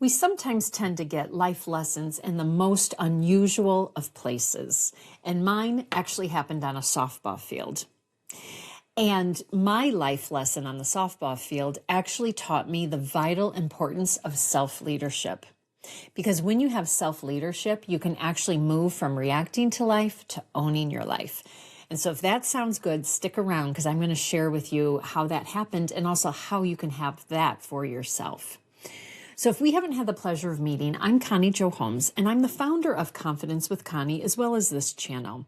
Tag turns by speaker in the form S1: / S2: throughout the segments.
S1: We sometimes tend to get life lessons in the most unusual of places, and mine actually happened on a softball field. And my life lesson on the softball field actually taught me the vital importance of self-leadership. Because when you have self-leadership, you can actually move from reacting to life to owning your life. And so if that sounds good, stick around because I'm going to share with you how that happened and also how you can have that for yourself. So if we haven't had the pleasure of meeting, I'm Connie Holmes, and I'm the founder of Confidence with Connie, as well as this channel.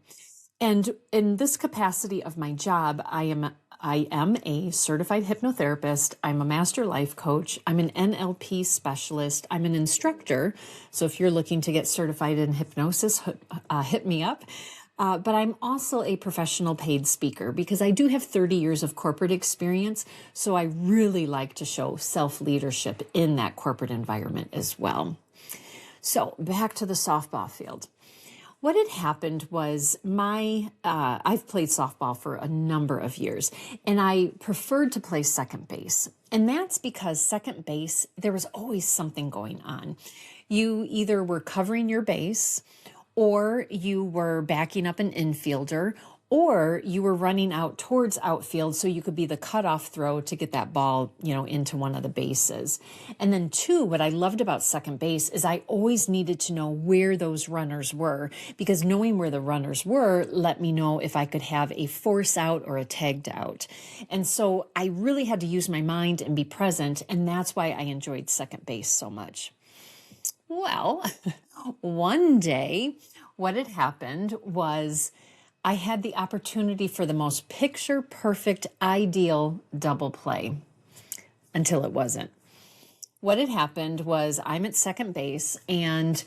S1: And in this capacity of my job, I am a certified hypnotherapist. I'm a master life coach. I'm an NLP specialist. I'm an instructor. So if you're looking to get certified in hypnosis, hit me up. But I'm also a professional paid speaker because I do have 30 years of corporate experience. So I really like to show self-leadership in that corporate environment as well. So back to the softball field. What had happened was I've played softball for a number of years, and I preferred to play second base. And that's because second base, there was always something going on. You either were covering your base, or you were backing up an infielder, or you were running out towards outfield so you could be the cutoff throw to get that ball, into one of the bases. And then two, what I loved about second base is I always needed to know where those runners were, because knowing where the runners were let me know if I could have a force out or a tagged out. And so I really had to use my mind and be present, and that's why I enjoyed second base so much. Well, one day, what had happened was I had the opportunity for the most picture-perfect, ideal double play until it wasn't. What had happened was I'm at second base, and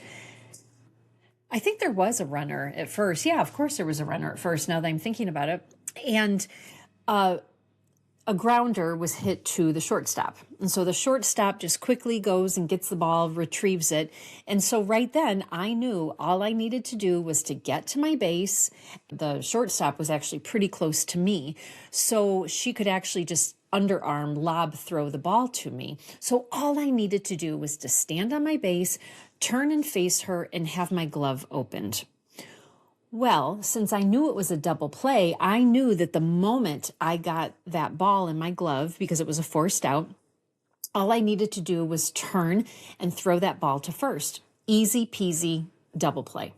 S1: I think there was a runner at first. Yeah, of course there was a runner at first, now that I'm thinking about it. And a grounder was hit to the shortstop. And so the shortstop just quickly goes and gets the ball, retrieves it. And so right then I knew all I needed to do was to get to my base. The shortstop was actually pretty close to me, so she could actually just underarm lob throw the ball to me. So all I needed to do was to stand on my base, turn and face her, and have my glove opened. Well, since I knew it was a double play, I knew that the moment I got that ball in my glove, because it was a forced out, all I needed to do was turn and throw that ball to first. Easy peasy double play.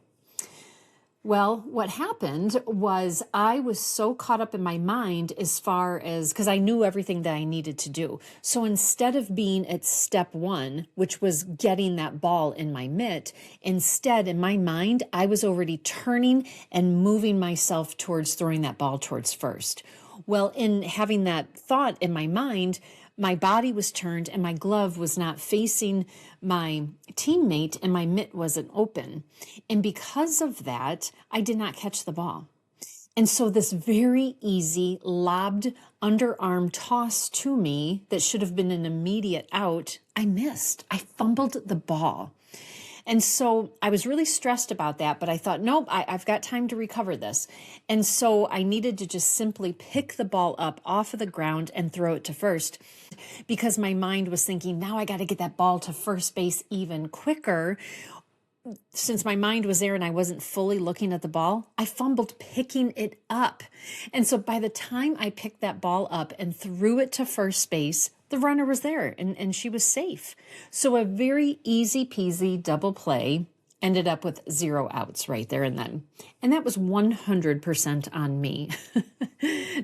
S1: Well, what happened was I was so caught up in my mind as far as, because I knew everything that I needed to do. So instead of being at step one, which was getting that ball in my mitt, instead in my mind, I was already turning and moving myself towards throwing that ball towards first. Well, in having that thought in my mind, my body was turned and my glove was not facing my teammate and my mitt wasn't open. And because of that, I did not catch the ball. And so this very easy lobbed underarm toss to me that should have been an immediate out, I missed. I fumbled the ball. And so I was really stressed about that, but I thought, nope, I've got time to recover this. And so I needed to just simply pick the ball up off of the ground and throw it to first, because my mind was thinking, now I got to get that ball to first base even quicker. Since my mind was there and I wasn't fully looking at the ball, I fumbled picking it up. And so by the time I picked that ball up and threw it to first base, the runner was there and she was safe. So a very easy peasy double play ended up with 0 outs right there and then. And that was 100% on me.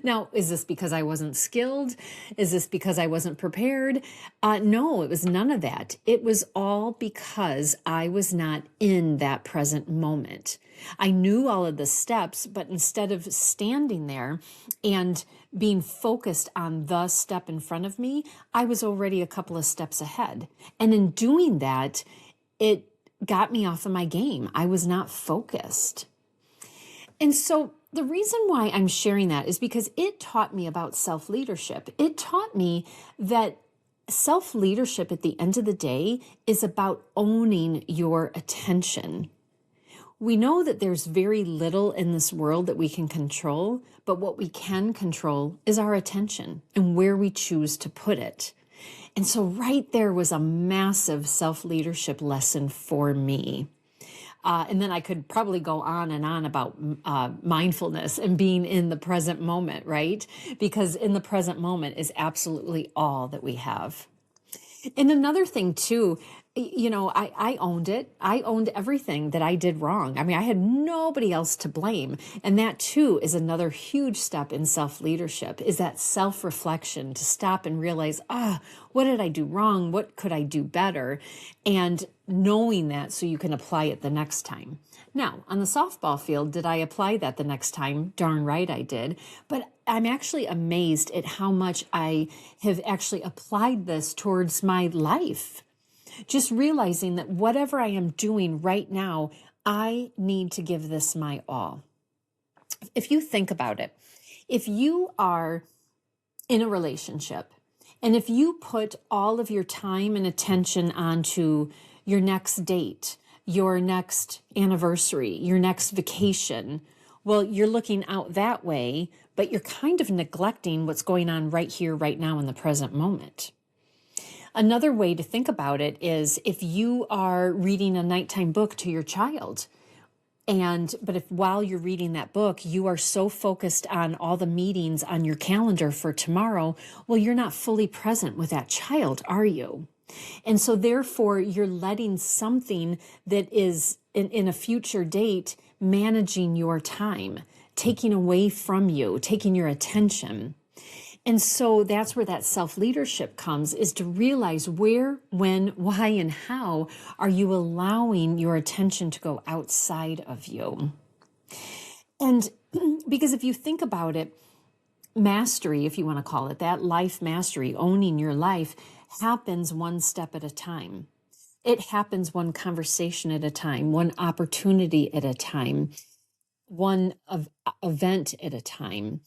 S1: Now, is this because I wasn't skilled? Is this because I wasn't prepared? No, it was none of that. It was all because I was not in that present moment. I knew all of the steps, but instead of standing there and being focused on the step in front of me, I was already a couple of steps ahead. And in doing that, it got me off of my game. I was not focused. And so the reason why I'm sharing that is because it taught me about self-leadership. It taught me that self-leadership at the end of the day is about owning your attention. We know that there's very little in this world that we can control, but what we can control is our attention and where we choose to put it. And so right there was a massive self-leadership lesson for me. And then I could probably go on and on about mindfulness and being in the present moment, right? Because in the present moment is absolutely all that we have. And another thing too, I owned it. I owned everything that I did wrong. I mean, I had nobody else to blame. And that too is another huge step in self-leadership, is that self-reflection, to stop and realize, what did I do wrong? What could I do better? And knowing that so you can apply it the next time. Now, on the softball field, did I apply that the next time? Darn right I did. But I'm actually amazed at how much I have actually applied this towards my life. Just realizing that whatever I am doing right now, I need to give this my all. If you think about it, if you are in a relationship, and if you put all of your time and attention onto your next date, your next anniversary, your next vacation, well, you're looking out that way, but you're kind of neglecting what's going on right here, right now in the present moment. Another way to think about it is if you are reading a nighttime book to your child, but if while you're reading that book, you are so focused on all the meetings on your calendar for tomorrow, well, you're not fully present with that child, are you? And so therefore, you're letting something that is in a future date managing your time, taking away from you, taking your attention. And so that's where that self-leadership comes, is to realize where, when, why, and how are you allowing your attention to go outside of you. And because if you think about it, mastery, if you want to call it that, life mastery, owning your life, happens one step at a time. It happens one conversation at a time, one opportunity at a time, one event at a time.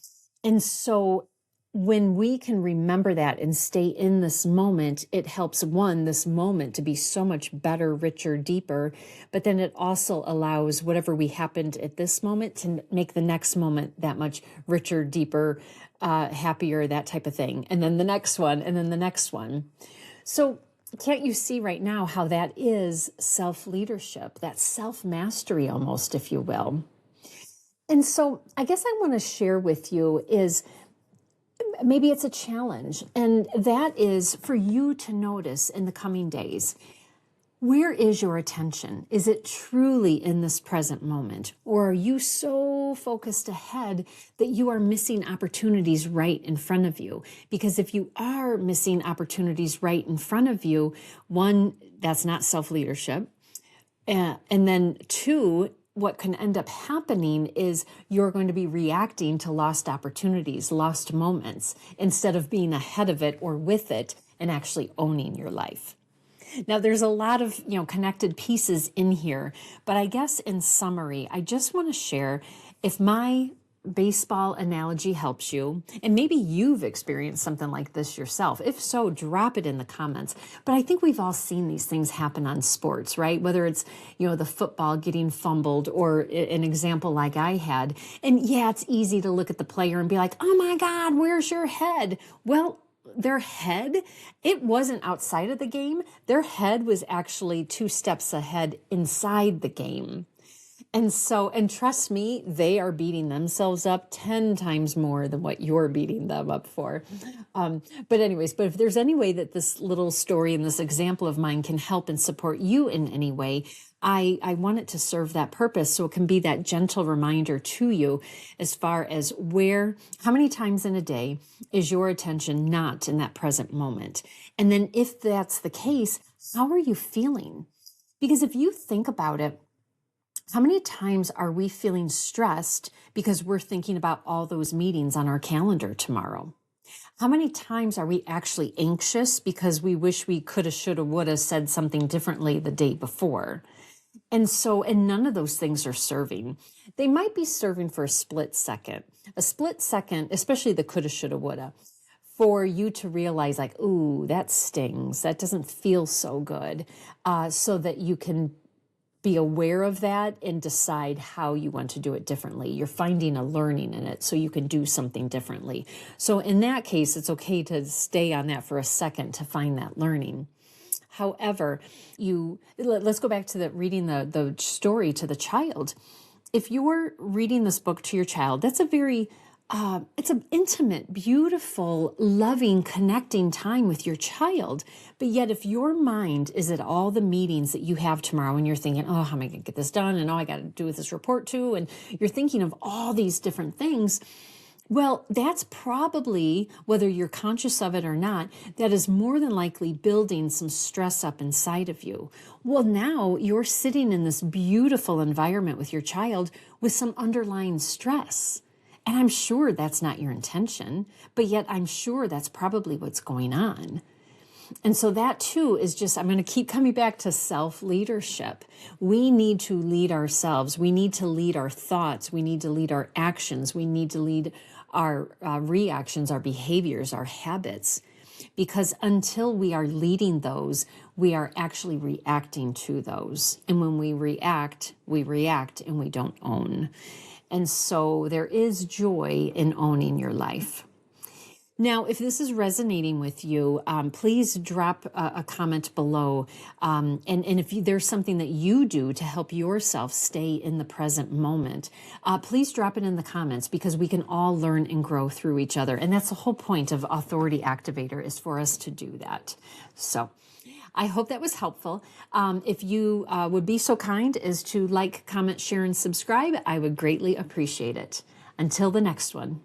S1: And so when we can remember that and stay in this moment, it helps this moment to be so much better, richer, deeper. But then it also allows whatever we happened at this moment to make the next moment that much richer, deeper, happier, that type of thing. And then the next one, and then the next one. So can't you see right now how that is self-leadership, that self-mastery almost, if you will? And so I guess I want to share with you is, maybe it's a challenge, and that is for you to notice in the coming days, where is your attention? Is it truly in this present moment? Or are you so focused ahead that you are missing opportunities right in front of you? Because if you are missing opportunities right in front of you, one, that's not self-leadership. And then two, what can end up happening is you're going to be reacting to lost opportunities, lost moments, instead of being ahead of it or with it and actually owning your life. Now, there's a lot of, connected pieces in here, but I guess in summary, I just want to share, if my baseball analogy helps you, and maybe you've experienced something like this yourself. If so, drop it in the comments. But I think we've all seen these things happen on sports, right? Whether it's, the football getting fumbled or an example like I had. And yeah, it's easy to look at the player and be like, oh my God, where's your head? Well, their head, it wasn't outside of the game. Their head was actually 2 steps ahead inside the game. And trust me, they are beating themselves up 10 times more than what you're beating them up for. But if there's any way that this little story and this example of mine can help and support you in any way, I want it to serve that purpose. So it can be that gentle reminder to you as far as how many times in a day is your attention not in that present moment? And then if that's the case, how are you feeling? Because if you think about it, how many times are we feeling stressed because we're thinking about all those meetings on our calendar tomorrow? How many times are we actually anxious because we wish we coulda, shoulda, woulda said something differently the day before? And none of those things are serving. They might be serving for a split second, especially the coulda, shoulda, woulda, for you to realize like, ooh, that stings. That doesn't feel so good. So that you can be aware of that and decide how you want to do it differently. You're finding a learning in it so you can do something differently. So in that case, it's okay to stay on that for a second to find that learning. However, let's go back to reading the story to the child. If you're reading this book to your child, that's it's an intimate, beautiful, loving, connecting time with your child. But yet if your mind is at all the meetings that you have tomorrow and you're thinking, oh, how am I going to get this done? And oh, I got to do this report too. And you're thinking of all these different things. Well, that's probably, whether you're conscious of it or not, that is more than likely building some stress up inside of you. Well, now you're sitting in this beautiful environment with your child with some underlying stress. And I'm sure that's not your intention, but yet I'm sure that's probably what's going on. And so that too is just, I'm going to keep coming back to self-leadership. We need to lead ourselves. We need to lead our thoughts. We need to lead our actions. We need to lead our reactions, our behaviors, our habits. Because until we are leading those, we are actually reacting to those. And when we react and we don't own. And so there is joy in owning your life. Now, if this is resonating with you, please drop a comment below. And if there's something that you do to help yourself stay in the present moment, please drop it in the comments, because we can all learn and grow through each other. And that's the whole point of Authority Activator, is for us to do that. So I hope that was helpful. If you would be so kind as to like, comment, share, and subscribe, I would greatly appreciate it. Until the next one.